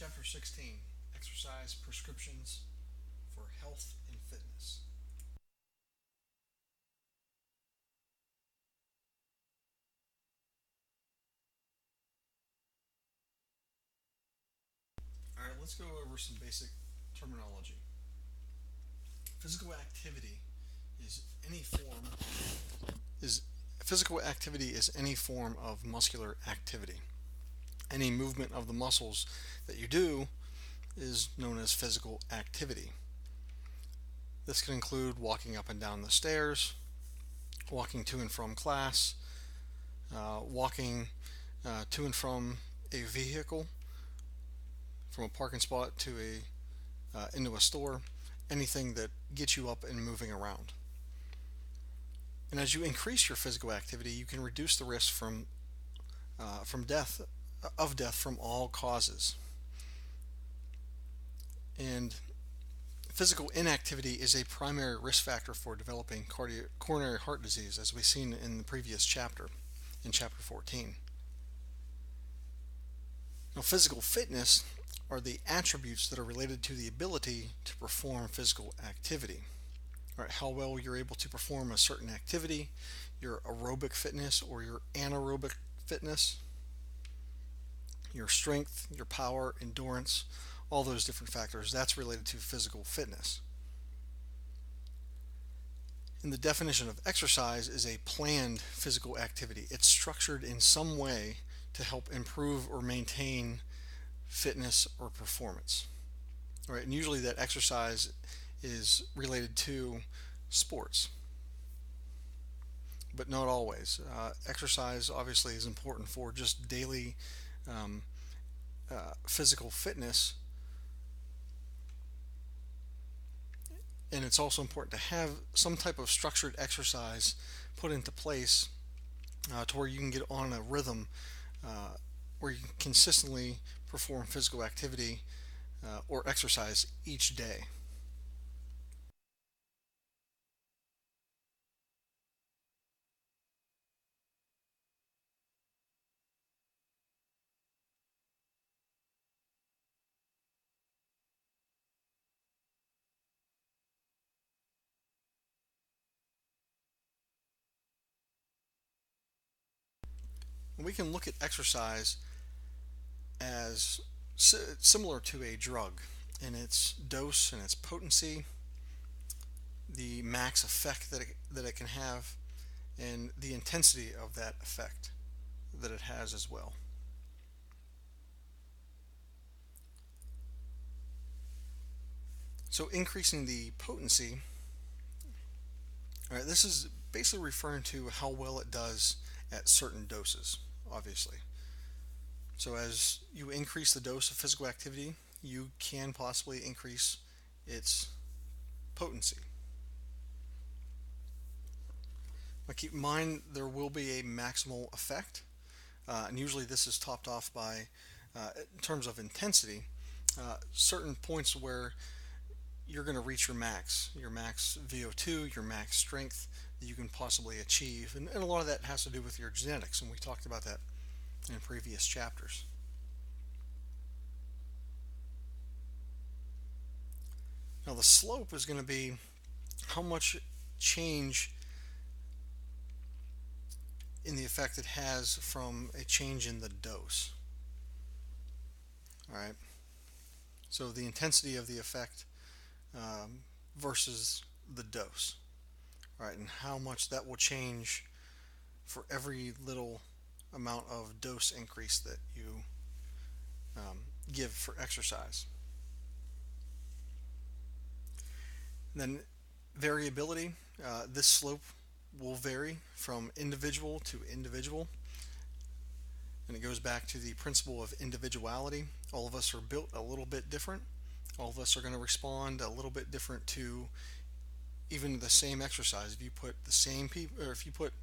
Chapter 16, Exercise Prescriptions for Health and Fitness. Alright, let's go over some basic terminology. Physical activity is any form is physical activity is any form of muscular activity. Any movement of the muscles that you do is known as physical activity. This can include walking up and down the stairs, walking to and from class, walking to and from a vehicle, from a parking spot to a into a store, anything that gets you up and moving around. And as you increase your physical activity, you can reduce the risk from death from all causes. And physical inactivity is a primary risk factor for developing coronary heart disease, as we've seen in the previous chapter, in chapter 14. Now, physical fitness are the attributes that are related to the ability to perform physical activity. All right, how well you're able to perform a certain activity, your aerobic fitness or your anaerobic fitness, your strength, your power, endurance, all those different factors, that's related to physical fitness. And the definition of exercise is a planned physical activity. It's structured in some way to help improve or maintain fitness or performance. All right, and usually that exercise is related to sports, but not always. Exercise obviously is important for just daily um, physical fitness, and it's also important to have some type of structured exercise put into place to where you can get on a rhythm where you can consistently perform physical activity or exercise each day. And we can look at exercise as similar to a drug in its dose and its potency, the max effect that it can have, and the intensity of that effect that it has as well. So increasing the potency, all right, this is basically referring to how well it does at certain doses, obviously. So as you increase the dose of physical activity, you can possibly increase its potency. But keep in mind there will be a maximal effect, and usually this is topped off by, in terms of intensity, certain points where you're going to reach your max VO2, your max strength that you can possibly achieve. And a lot of that has to do with your genetics, and we talked about that in previous chapters. Now, the slope is going to be how much change in the effect it has from a change in the dose. All right. So the intensity of the effect versus the dose. All right, and how much that will change for every little amount of dose increase that you give for exercise. And then variability. This slope will vary from individual to individual, and it goes back to the principle of individuality. All of us are built a little bit different. All of us are going to respond a little bit different to even the same exercise. If you put the same people, or if you put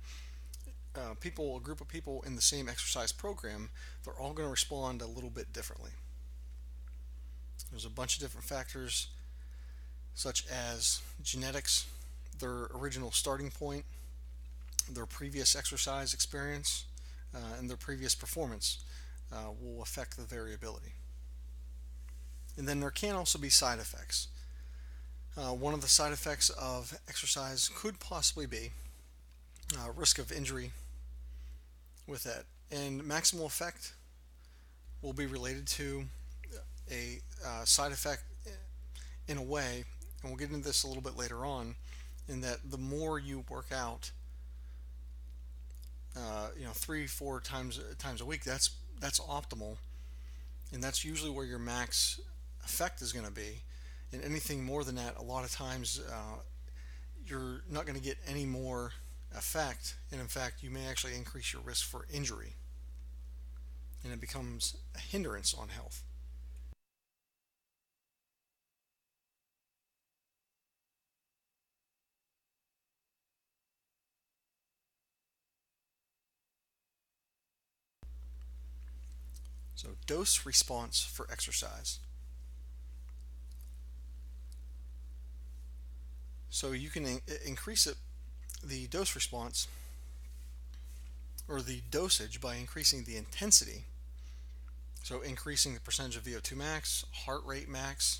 a group of people in the same exercise program, they're all going to respond a little bit differently. There's a bunch of different factors, such as genetics, their original starting point, their previous exercise experience, and their previous performance will affect the variability. And then there can also be side effects. One of the side effects of exercise could possibly be risk of injury with that. And maximal effect will be related to a side effect in a way, and we'll get into this a little bit later on, in that the more you work out, 3-4 times a week, that's optimal, and that's usually where your max effect is going to be. And anything more than that, a lot of times you're not going to get any more effect, and in fact, you may actually increase your risk for injury, and it becomes a hindrance on health. So, dose response for exercise. So, you can increase the dose response or the dosage by increasing the intensity. So, increasing the percentage of VO2 max, heart rate max,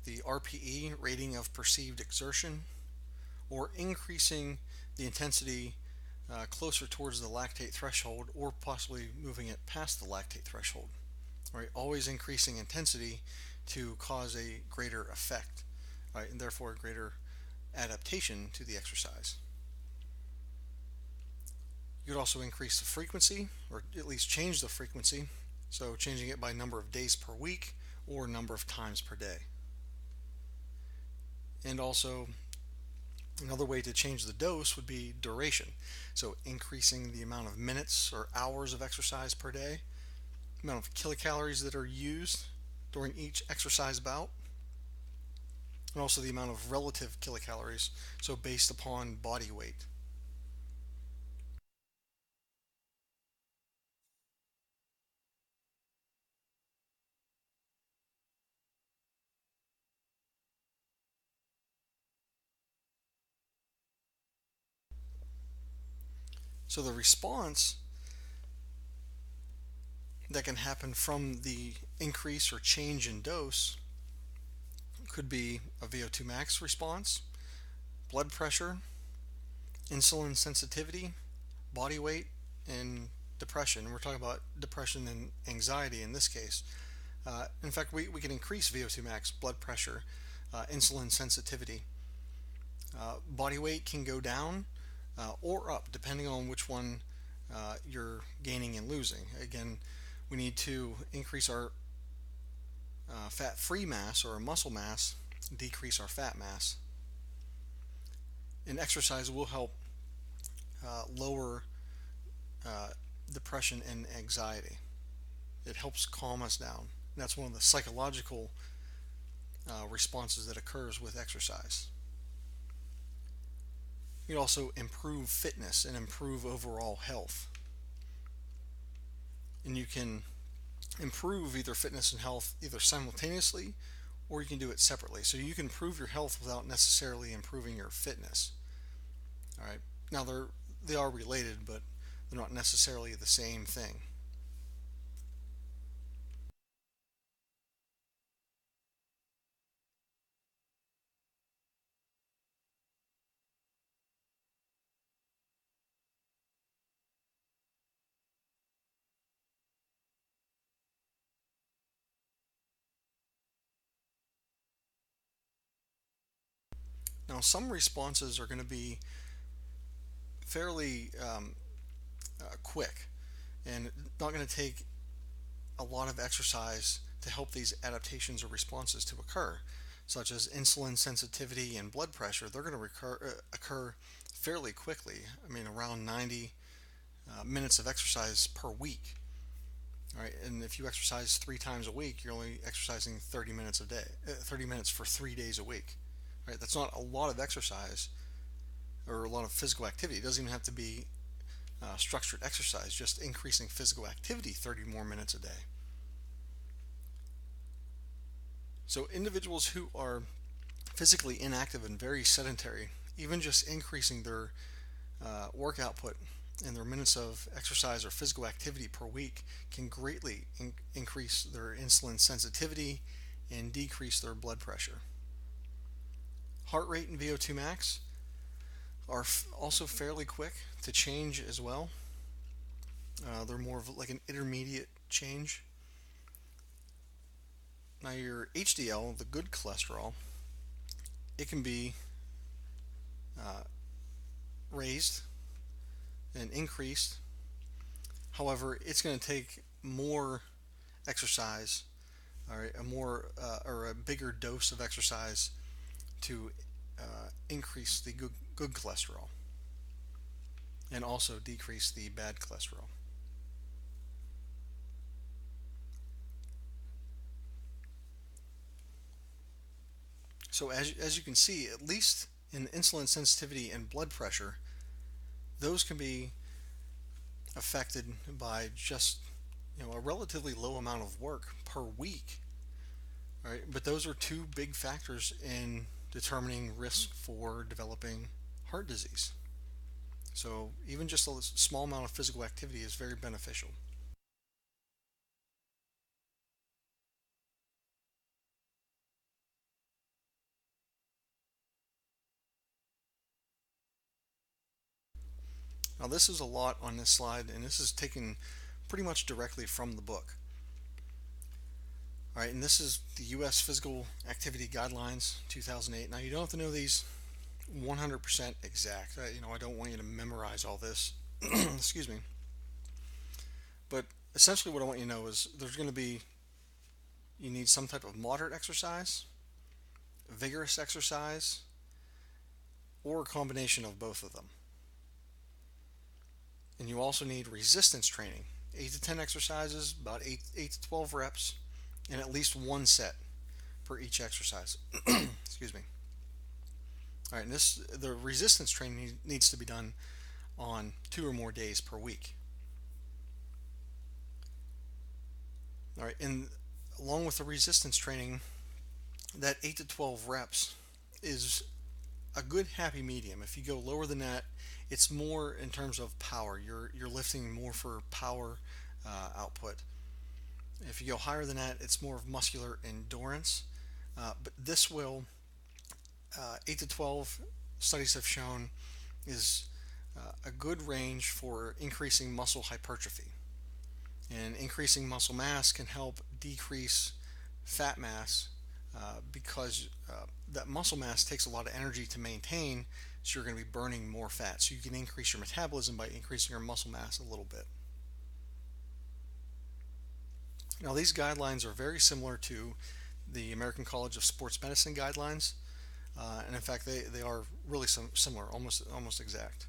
the RPE, rating of perceived exertion, or increasing the intensity closer towards the lactate threshold, or possibly moving it past the lactate threshold. Right, always increasing intensity to cause a greater effect, right, and therefore a greater adaptation to the exercise. You could also increase the frequency, or at least change the frequency, so changing it by number of days per week or number of times per day. And also, another way to change the dose would be duration. So increasing the amount of minutes or hours of exercise per day, amount of kilocalories that are used during each exercise bout, and also the amount of relative kilocalories, so based upon body weight. So the response that can happen from the increase or change in dose could be a VO2 max response, blood pressure, insulin sensitivity, body weight, and depression. We're talking about depression and anxiety in this case. In fact, we can increase VO2 max, blood pressure, insulin sensitivity. Body weight can go down or up depending on which one you're gaining and losing. Again, we need to increase our fat-free mass or our muscle mass, decrease our fat mass. And exercise will help lower depression and anxiety. It helps calm us down. And that's one of the psychological responses that occurs with exercise. You can also improve fitness and improve overall health. And you can improve either fitness and health either simultaneously, or you can do it separately. So you can improve your health without necessarily improving your fitness. All right. Now they are related, but they're not necessarily the same thing. Now, some responses are going to be fairly quick and not going to take a lot of exercise to help these adaptations or responses to occur, such as insulin sensitivity and blood pressure. They're going to occur fairly quickly. I mean, around 90 minutes of exercise per week. All right, and if you exercise 3 times a week, you're only exercising 30 minutes a day, 30 minutes for 3 days a week. Right, that's not a lot of exercise or a lot of physical activity. It doesn't even have to be structured exercise, just increasing physical activity 30 more minutes a day. So individuals who are physically inactive and very sedentary, even just increasing their work output and their minutes of exercise or physical activity per week can greatly increase their insulin sensitivity and decrease their blood pressure. Heart rate and VO2 max are also fairly quick to change as well. They're more of like an intermediate change. Now, your HDL, the good cholesterol, it can be uh, raised and increased. However, it's going to take more exercise, or a bigger dose of exercise to increase the good cholesterol and also decrease the bad cholesterol. So as you can see, at least in insulin sensitivity and blood pressure, those can be affected by just a relatively low amount of work per week. All right, but those are two big factors in determining risk for developing heart disease. So even just a small amount of physical activity is very beneficial. Now this is a lot on this slide, and this is taken pretty much directly from the book. All right, and this is the U.S. Physical Activity Guidelines 2008. Now you don't have to know these 100% exact. I don't want you to memorize all this. Excuse me. But essentially, what I want you to know is you need some type of moderate exercise, vigorous exercise, or a combination of both of them. And you also need resistance training, 8 to 10 exercises, about 8 to 12 reps, and at least one set per each exercise. Excuse me. All right, and the resistance training needs to be done on 2 or more days per week. All right, and along with the resistance training, that 8 to 12 reps is a good happy medium. If you go lower than that, it's more in terms of power. You're lifting more for power output. If you go higher than that, it's more of muscular endurance. But this will 8 to 12 studies have shown is a good range for increasing muscle hypertrophy. And increasing muscle mass can help decrease fat mass because that muscle mass takes a lot of energy to maintain, so you're going to be burning more fat. So you can increase your metabolism by increasing your muscle mass a little bit. Now, these guidelines are very similar to the American College of Sports Medicine guidelines, and in fact, they are really similar, almost exact.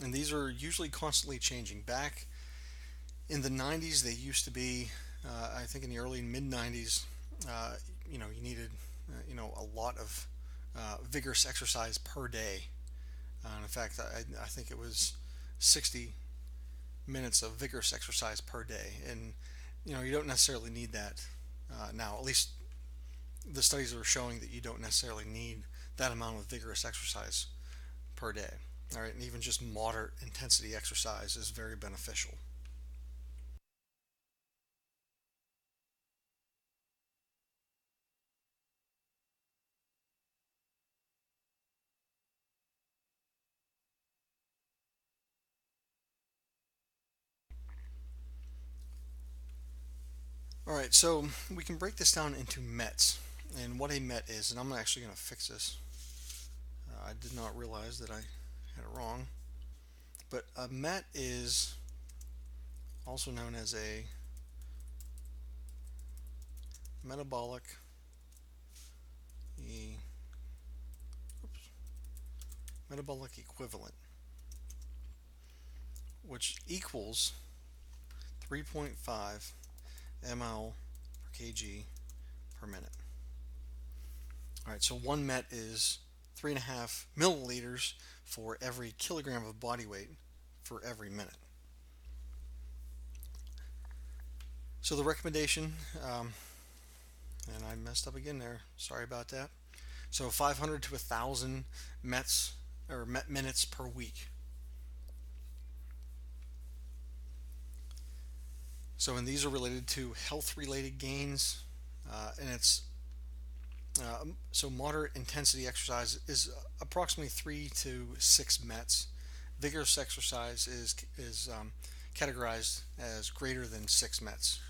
And these are usually constantly changing. Back in the 90s, they used to be, I think in the early mid 90s, you needed, a lot of vigorous exercise per day. And in fact, I think it was 60 minutes of vigorous exercise per day. And, you don't necessarily need that now. At least the studies are showing that you don't necessarily need that amount of vigorous exercise per day. All right, and even just moderate intensity exercise is very beneficial. All right, so we can break this down into METs and what a MET is, and I'm actually going to fix this. I did not realize that I had it wrong, but a MET is also known as a metabolic e, metabolic equivalent, which equals 3.5 ml per kg per minute. All right, so one MET is 3.5 milliliters for every kilogram of body weight for every minute. So the recommendation, and I messed up again there, sorry about that. So 500 to 1,000 METs or minutes per week. So, and these are related to health related gains, and it's so moderate intensity exercise is approximately 3 to 6 METs. Vigorous exercise is categorized as greater than 6 METs.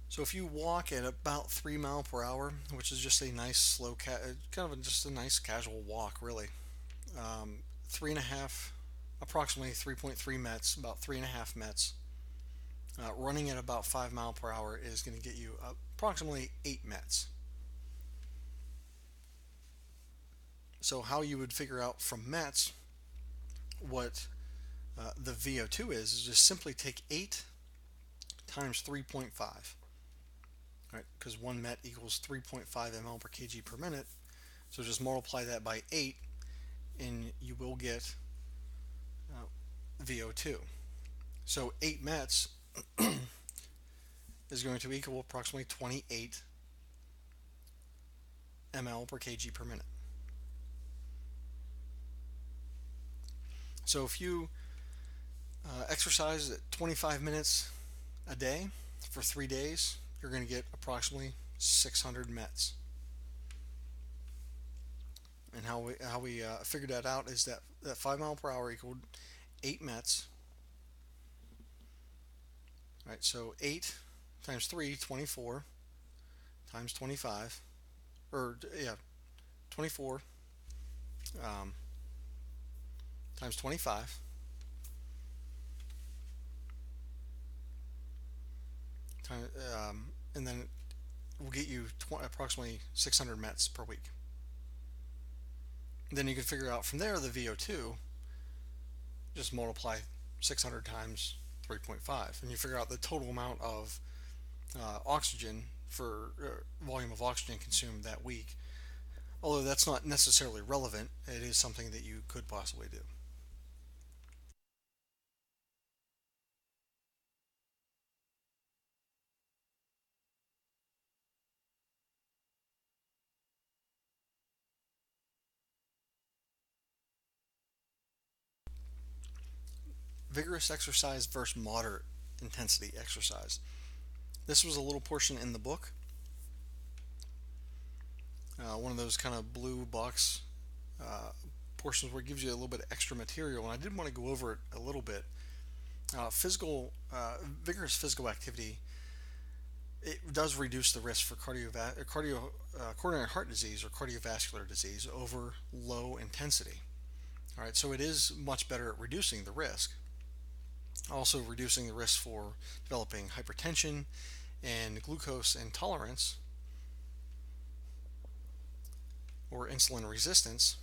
So if you walk at about 3 mile per hour, which is just a nice slow kind of just a nice casual walk, really, three and a half, approximately 3.3 METs, about 3.5 METs. Running at about 5 mile per hour is going to get you approximately 8 METs. So how you would figure out from METs what the VO2 is just simply take 8 times 3.5, right? Because 1 MET equals 3.5 ml per kg per minute. So just multiply that by 8 and you will get VO2. So 8 METs is going to equal approximately 28 ml per kg per minute. So if you exercise at 25 minutes a day for 3 days, you're going to get approximately 600 METs. And how we figured that out is that 5 mile per hour equaled 8 METs. Right, so 8 times 3, 24, times 25, or yeah, 24 times 25 time, and then will get you approximately 600 METs per week. Then you can figure out from there the VO2. Just multiply 600 times 3.5, and you figure out the total amount of oxygen for volume of oxygen consumed that week. Although that's not necessarily relevant, it is something that you could possibly do. Vigorous exercise versus moderate intensity exercise. This was a little portion in the book, one of those kind of blue box portions where it gives you a little bit of extra material, and I did want to go over it a little bit. Vigorous physical activity, it does reduce the risk for coronary heart disease or cardiovascular disease over low intensity. All right, so it is much better at reducing the risk. Also reducing the risk for developing hypertension and glucose intolerance or insulin resistance,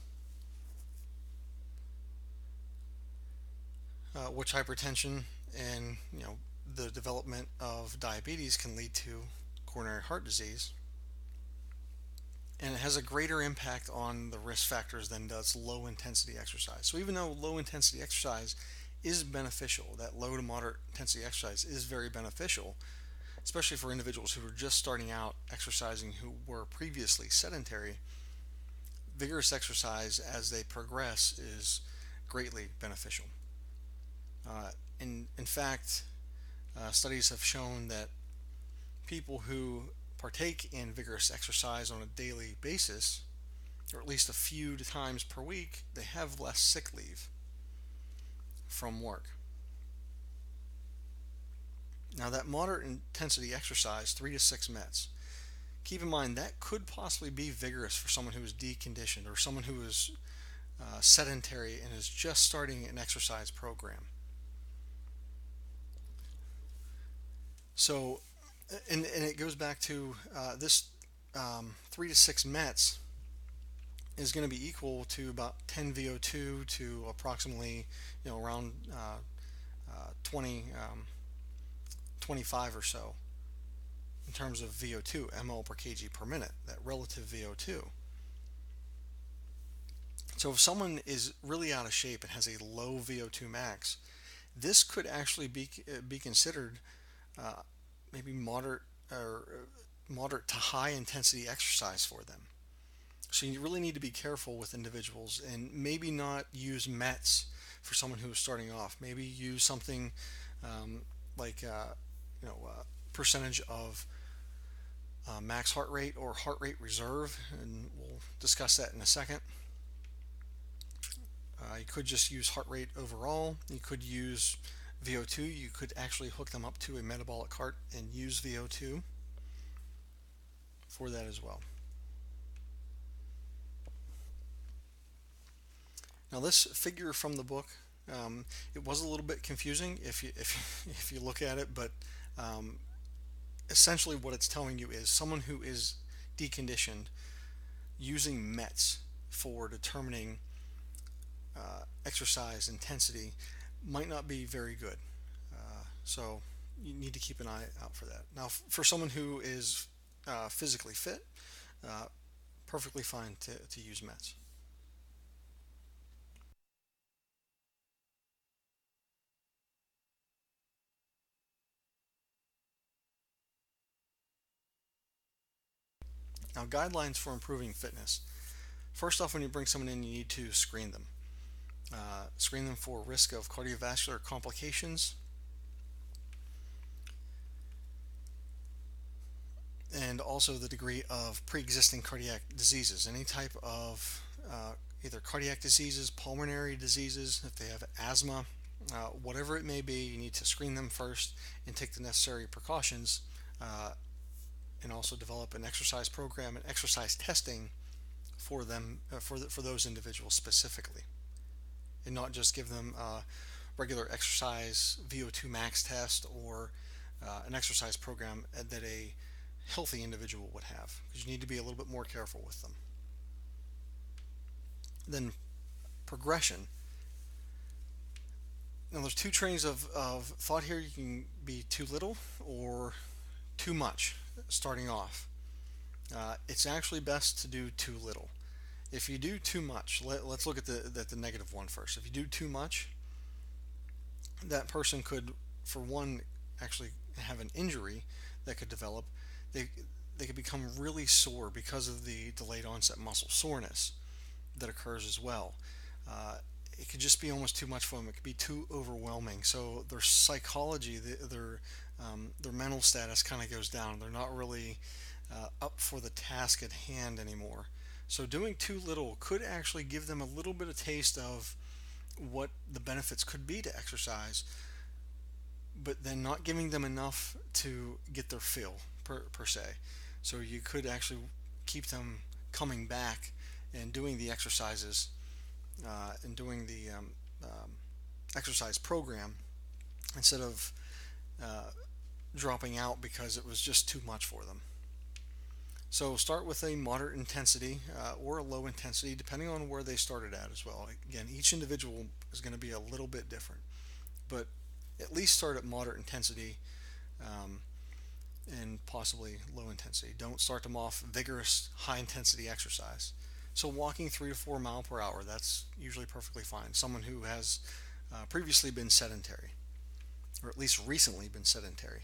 which hypertension and the development of diabetes can lead to coronary heart disease. And it has a greater impact on the risk factors than does low intensity exercise. So even though low intensity exercise is beneficial, that low to moderate intensity exercise is very beneficial, especially for individuals who are just starting out exercising who were previously sedentary. Vigorous exercise as they progress is greatly beneficial. In fact, studies have shown that people who partake in vigorous exercise on a daily basis, or at least a few times per week, they have less sick leave from work. Now, that moderate intensity exercise, 3 to 6 METs, keep in mind that could possibly be vigorous for someone who is deconditioned or someone who is sedentary and is just starting an exercise program. So, and it goes back to this 3 to 6 METs is going to be equal to about 10 VO2 to approximately around 20 25 or so in terms of VO2 ml per kg per minute, that relative VO2. So if someone is really out of shape and has a low VO2 max, this could actually be considered maybe moderate or moderate to high intensity exercise for them. So you really need to be careful with individuals and maybe not use METs for someone who is starting off. Maybe use something um, like percentage of max heart rate or heart rate reserve, and we'll discuss that in a second. You could just use heart rate overall. You could use VO2. You could actually hook them up to a metabolic cart and use VO2 for that as well. Now this figure from the book, it was a little bit confusing if you look at it, but um, essentially what it's telling you is someone who is deconditioned using METs for determining exercise intensity might not be very good. So you need to keep an eye out for that. Now, for someone who is physically fit, uh, perfectly fine to use METs. Now, guidelines for improving fitness. First off, when you bring someone in, you need to screen them. Screen them for risk of cardiovascular complications and also the degree of pre-existing cardiac diseases. Any type of either cardiac diseases, pulmonary diseases, if they have asthma, whatever it may be, you need to screen them first and take the necessary precautions, and also develop an exercise program and exercise testing for them for those individuals specifically, and not just give them a regular exercise VO2 max test or an exercise program that a healthy individual would have, because you need to be a little bit more careful with them. Then progression. Now there's two trains of thought here. You can be too little or too much starting off. It's actually best to do too little. If you do too much, let's look at the negative one first. If you do too much, that person could, for one, actually have an injury that could develop. They, they could become really sore because of the delayed onset muscle soreness that occurs as well. Uh, it could just be almost too much for them. It could be too overwhelming. So their psychology, their mental status kind of goes down. They're not really up for the task at hand anymore. So doing too little could actually give them a little bit of taste of what the benefits could be to exercise, but then not giving them enough to get their fill per se. So you could actually keep them coming back and doing the exercises and doing the exercise program instead of uh, dropping out because it was just too much for them. So start with a moderate intensity or a low intensity, depending on where they started at as well. Again, each individual is going to be a little bit different, but at least start at moderate intensity um, and possibly low intensity. Don't start them off vigorous, high intensity exercise. So walking 3 to 4 miles per hour, that's usually perfectly fine. Someone who has previously been sedentary, or at least recently been sedentary.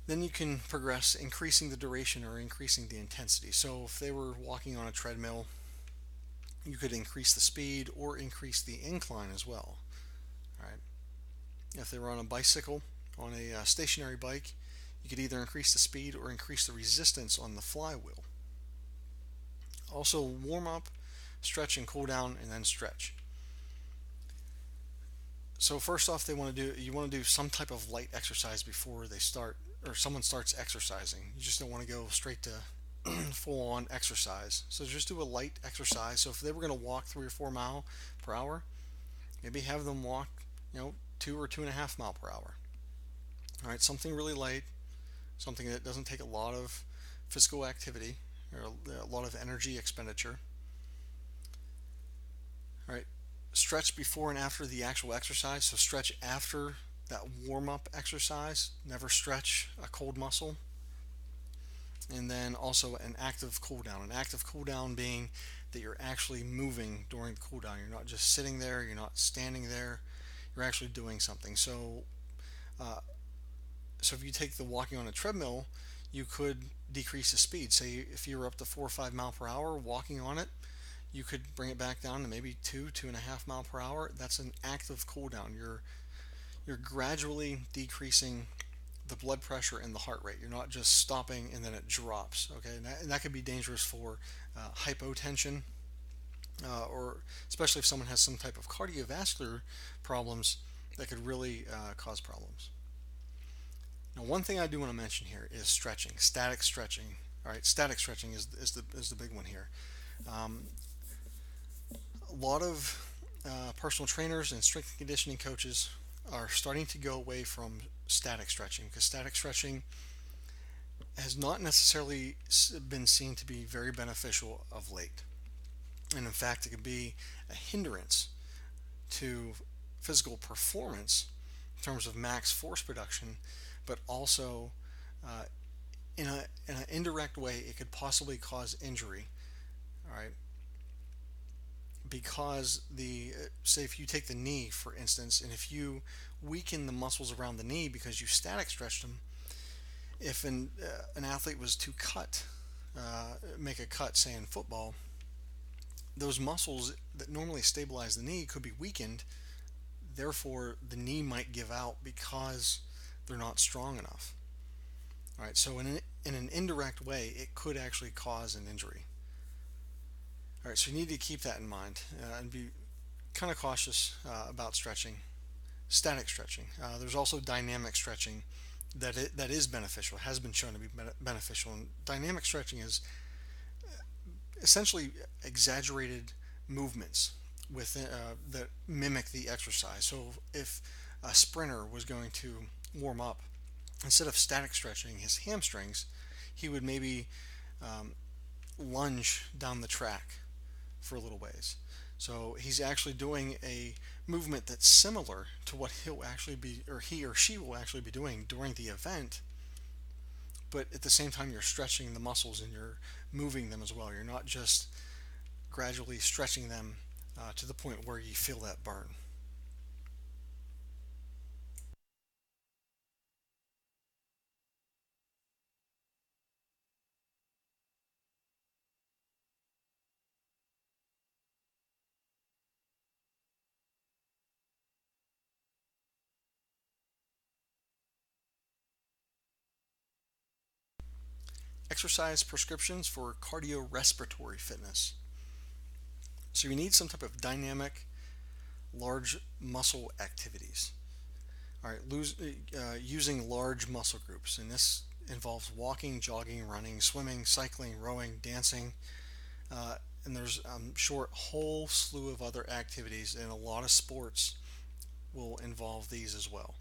Then you can progress increasing the duration or increasing the intensity. So if they were walking on a treadmill, you could increase the speed or increase the incline as well. All right. If they were on a bicycle, on a stationary bike, you could either increase the speed or increase the resistance on the flywheel. Also warm up, stretch and cool down, and then stretch. So first off, you want to do some type of light exercise before they start, or someone starts exercising. You just don't want to go straight to full on exercise. So just do a light exercise. So if they were going to walk 3 or 4 miles per hour, maybe have them walk, 2 or 2.5 miles per hour. All right, something really light, something that doesn't take a lot of physical activity or a lot of energy expenditure. All right, stretch before and after the actual exercise. So stretch after that warm up exercise. Never stretch a cold muscle. And then also an active cool down. An active cool down being that you're actually moving during the cool down. You're not just sitting there, you're not standing there, you're actually doing something. So if you take the walking on a treadmill, you could decrease the speed. Say if you were up to 4 or 5 mile per hour walking on it, you could bring it back down to maybe 2 and a half mile per hour. That's an active cool down. You're gradually decreasing the blood pressure and the heart rate. You're not just stopping and then it drops. Okay, and that could be dangerous for hypotension, or especially if someone has some type of cardiovascular problems that could really cause problems. Now, one thing I do want to mention here is stretching, static stretching. All right, static stretching is the big one here. Um, a lot of personal trainers and strength and conditioning coaches are starting to go away from static stretching because static stretching has not necessarily been seen to be very beneficial of late. And in fact, it can be a hindrance to physical performance in terms of max force production, but also uh, in an indirect way, it could possibly cause injury. All right, because the say if you take the knee for instance, and if you weaken the muscles around the knee because you static stretched them, if an athlete was to make a cut, say in football, those muscles that normally stabilize the knee could be weakened. Therefore, the knee might give out because they're not strong enough. All right, so in an indirect way, it could actually cause an injury. All right, so you need to keep that in mind and be kind of cautious about stretching, static stretching. There's also dynamic stretching that is beneficial, has been shown to be beneficial. And dynamic stretching is essentially exaggerated movements that mimic the exercise. So if a sprinter was going to warm up, instead of static stretching his hamstrings, he would maybe um, lunge down the track for a little ways. So he's actually doing a movement that's similar to what he'll actually be, or he or she will actually be doing during the event, but at the same time you're stretching the muscles and you're moving them as well. You're not just gradually stretching them to the point where you feel that burn. Exercise prescriptions for cardiorespiratory fitness. So you need some type of dynamic, large muscle activities. All right, using large muscle groups, and this involves walking, jogging, running, swimming, cycling, rowing, dancing, uh, and there's I'm sure a whole slew of other activities, and a lot of sports will involve these as well.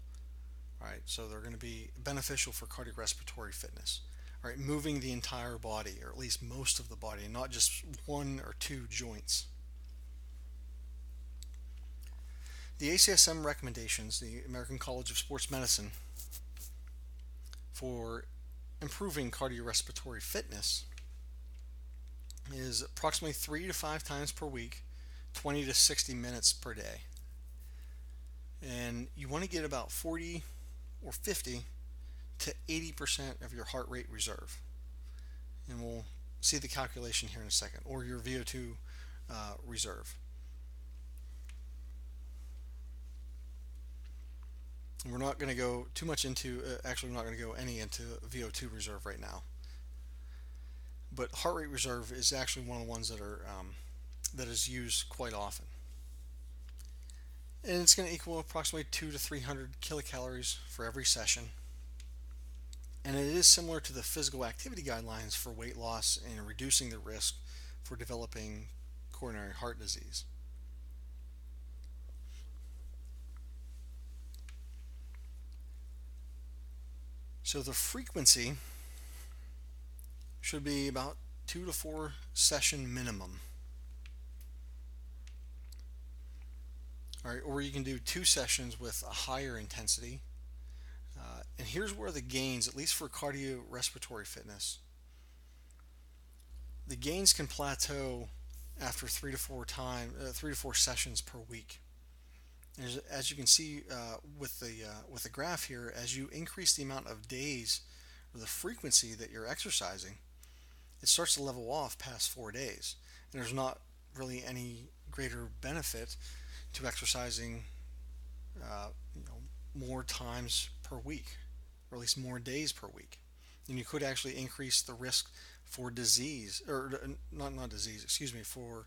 All right, so they're going to be beneficial for cardiorespiratory fitness. All right, moving the entire body, or at least most of the body, not just one or two joints. The ACSM recommendations, the American College of Sports Medicine, for improving cardiorespiratory fitness is approximately 3 to 5 times per week, 20 to 60 minutes per day. And you want to get about 40 or 50 to 80% of your heart rate reserve. And we'll see the calculation here in a second, or your VO2 reserve. And we're not going to go too much into, actually, we're not going to go any into VO2 reserve right now. But heart rate reserve is actually one of the ones that is used quite often. And it's going to equal approximately 2 to 300 kilocalories for every session. And it is similar to the physical activity guidelines for weight loss and reducing the risk for developing coronary heart disease. So the frequency should be about 2 to 4 session minimum. All right, or you can do 2 sessions with a higher intensity. And here's where the gains, at least for cardiorespiratory fitness, the gains can plateau after 3 to 4 sessions per week. As you can see with the graph here, as you increase the amount of days or the frequency that you're exercising, it starts to level off past 4 days. And there's not really any greater benefit to exercising uh, you know, more times per week, or at least more days per week. And you could actually increase the risk for disease, or not disease, excuse me, for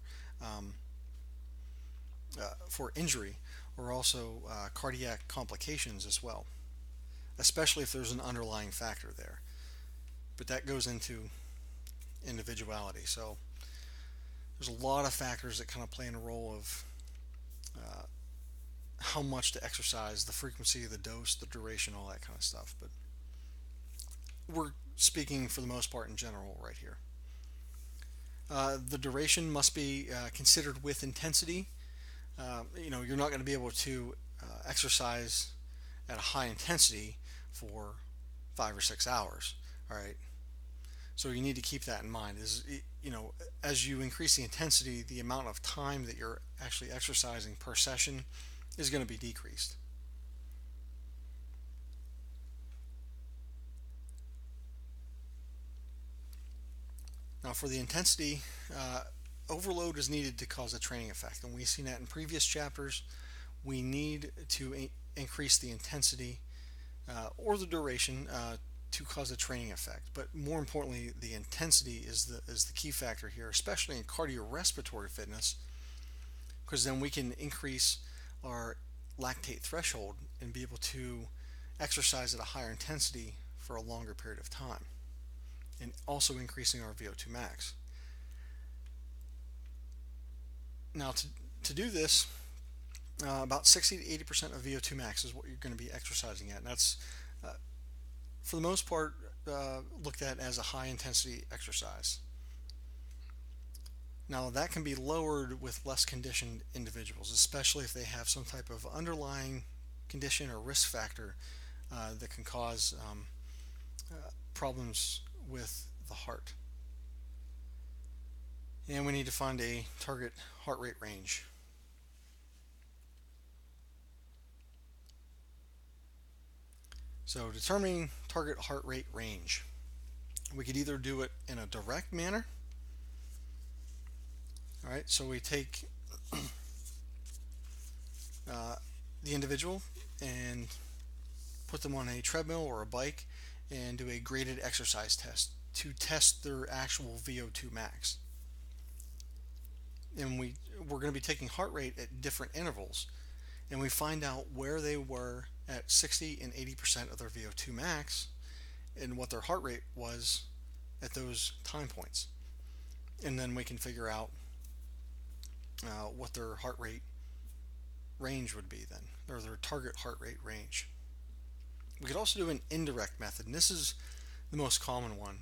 injury, or also cardiac complications as well, especially if there's an underlying factor there. But that goes into individuality. So there's a lot of factors that kind of play in a role of uh, how much to exercise, the frequency, the dose, the duration, all that kind of stuff. But we're speaking for the most part in general right here. The duration must be considered with intensity. You're not going to be able to exercise at a high intensity for 5 or 6 hours. All right. So you need to keep that in mind. As you increase the intensity, the amount of time that you're actually exercising per session is going to be decreased. Now, for the intensity, overload is needed to cause a training effect, and we've seen that in previous chapters. We need to increase the intensity or the duration to cause a training effect. But more importantly, the intensity is the key factor here, especially in cardiorespiratory fitness, because then we can increase our lactate threshold and be able to exercise at a higher intensity for a longer period of time, and also increasing our VO2 max. Now, to do this, about 60 to 80% of VO2 max is what you're going to be exercising at, and that's for the most part looked at as a high intensity exercise. Now, that can be lowered with less conditioned individuals, especially if they have some type of underlying condition or risk factor that can cause problems with the heart. And we need to find a target heart rate range. So, determining target heart rate range, we could either do it in a direct manner. All right, so we take the individual and put them on a treadmill or a bike and do a graded exercise test to test their actual VO2 max. And we're going to be taking heart rate at different intervals, and we find out where they were at 60 and 80% of their VO2 max and what their heart rate was at those time points. And then we can figure out what their heart rate range would be then, or their target heart rate range. We could also do an indirect method, and this is the most common one.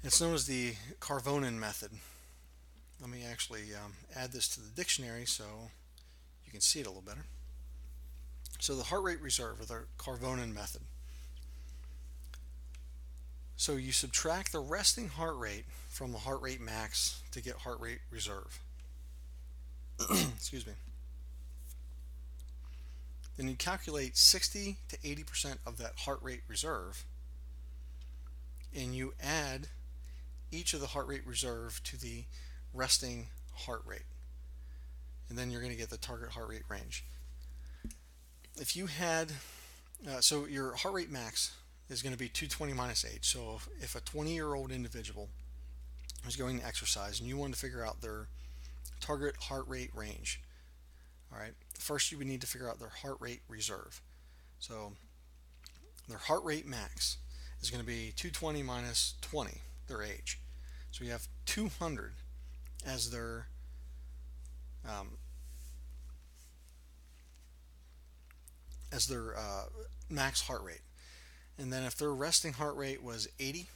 It's known as the Carvonen method. Let me actually add this to the dictionary so you can see it a little better. So the heart rate reserve, or the Carvonen method. So you subtract the resting heart rate from the heart rate max to get heart rate reserve. Excuse me. Then you calculate 60 to 80% of that heart rate reserve, and you add each of the heart rate reserve to the resting heart rate, and then you're going to get the target heart rate range. If you had so your heart rate max is going to be 220 minus age. So if a 20-year-old individual is going to exercise and you want to figure out their target heart rate range, all right, first you would need to figure out their heart rate reserve. So their heart rate max is going to be 220 minus 20, their age. So you have 200 as their max heart rate. And then if their resting heart rate was 80,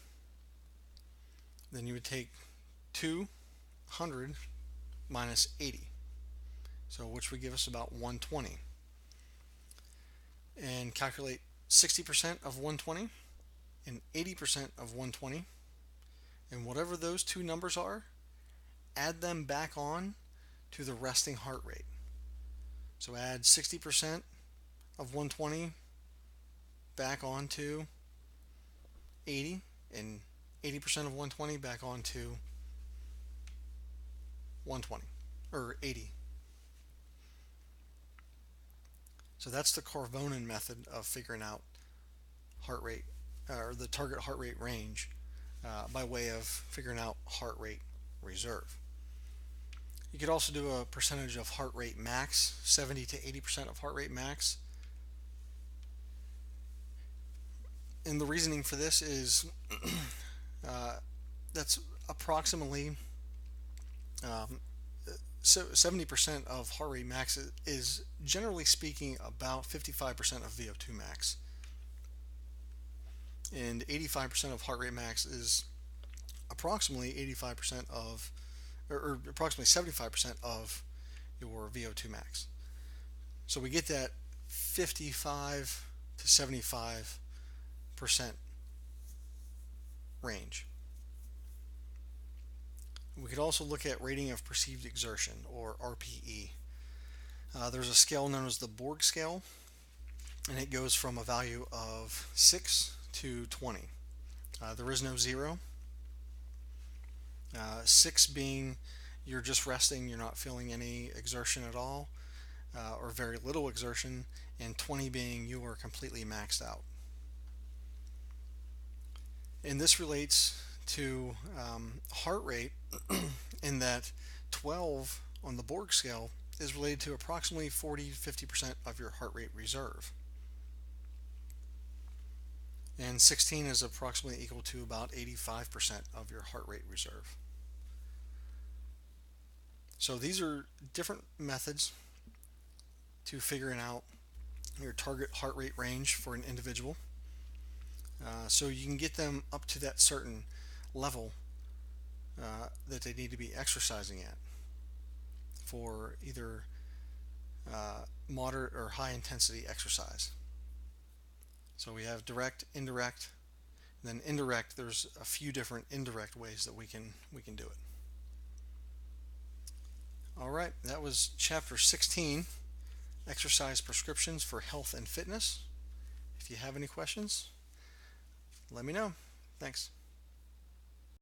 then you would take 200 minus 80, so which would give us about 120, and calculate 60% of 120 and 80% of 120, and whatever those two numbers are, add them back on to the resting heart rate. So add 60% of 120 back onto 80 and 80% of 120 back onto 120 or 80. So that's the Carbonin method of figuring out heart rate or the target heart rate range by way of figuring out heart rate reserve. You could also do a percentage of heart rate max, 70 to 80% of heart rate max. And the reasoning for this is that's approximately 70% of heart rate max is generally speaking about 55% of VO2 max. And 85% of heart rate max is approximately 85% of, or approximately 75% of your VO2 max. So we get that 55 to 75% range. We could also look at rating of perceived exertion, or RPE. There's a scale known as the Borg scale, and it goes from a value of 6 to 20. There is no 0. 6 being you're just resting, you're not feeling any exertion at all, or very little exertion, and 20 being you are completely maxed out. And this relates to heart rate in that 12 on the Borg scale is related to approximately 40-50% of your heart rate reserve. And 16 is approximately equal to about 85% of your heart rate reserve. So these are different methods to figuring out your target heart rate range for an individual. So you can get them up to that certain level that they need to be exercising at for either moderate or high intensity exercise. So we have direct, indirect, and then indirect. There's a few different indirect ways that we can do it. All right, that was chapter 16, exercise prescriptions for health and fitness. If you have any questions, let me know. Thanks.